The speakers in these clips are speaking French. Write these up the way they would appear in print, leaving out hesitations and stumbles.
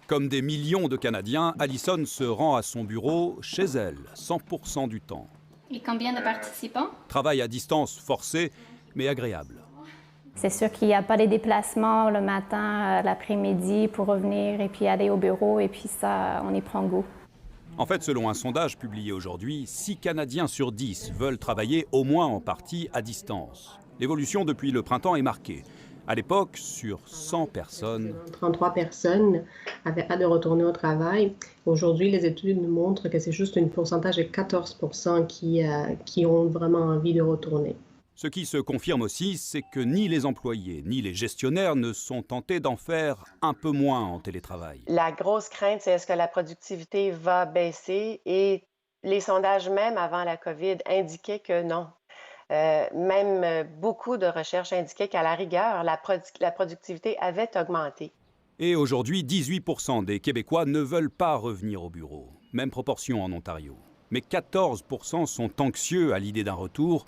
Comme des millions de Canadiens, Alison se rend à son bureau chez elle, 100% du temps. Et combien de participants? Travail à distance forcé, mais agréable. C'est sûr qu'il n'y a pas les déplacements le matin, l'après-midi pour revenir et puis aller au bureau, et puis ça, on y prend goût. En fait, selon un sondage publié aujourd'hui, 6 Canadiens sur 10 veulent travailler au moins en partie à distance. L'évolution depuis le printemps est marquée. À l'époque, sur 100 personnes, 33 personnes avaient hâte de retourner au travail. Aujourd'hui, les études nous montrent que c'est juste un pourcentage de 14% qui ont vraiment envie de retourner. Ce qui se confirme aussi, c'est que ni les employés ni les gestionnaires ne sont tentés d'en faire un peu moins en télétravail. La grosse crainte, c'est est-ce que la productivité va baisser? Et les sondages, même avant la COVID, indiquaient que non. Même beaucoup de recherches indiquaient qu'à la rigueur, la productivité avait augmenté. Et aujourd'hui, 18% des Québécois ne veulent pas revenir au bureau. Même proportion en Ontario. Mais 14% sont anxieux à l'idée d'un retour.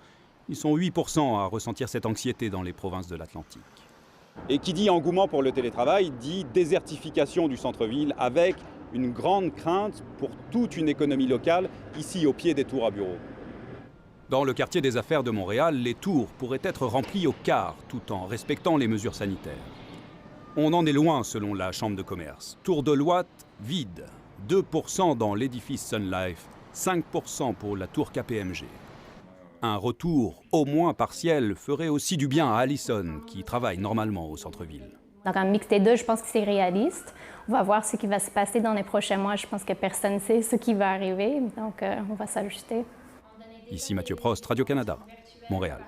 Ils sont 8% à ressentir cette anxiété dans les provinces de l'Atlantique. Et qui dit engouement pour le télétravail dit désertification du centre-ville avec une grande crainte pour toute une économie locale ici au pied des tours à bureaux. Dans le quartier des affaires de Montréal, les tours pourraient être remplies au quart tout en respectant les mesures sanitaires. On en est loin selon la Chambre de commerce. Tour de Loite, vide. 2% dans l'édifice Sun Life, 5% pour la tour KPMG. Un retour au moins partiel ferait aussi du bien à Alison, qui travaille normalement au centre-ville. Donc un mix des deux, je pense que c'est réaliste. On va voir ce qui va se passer dans les prochains mois. Je pense que personne ne sait ce qui va arriver, donc on va s'ajuster. Ici Mathieu Prost, Radio-Canada, Montréal.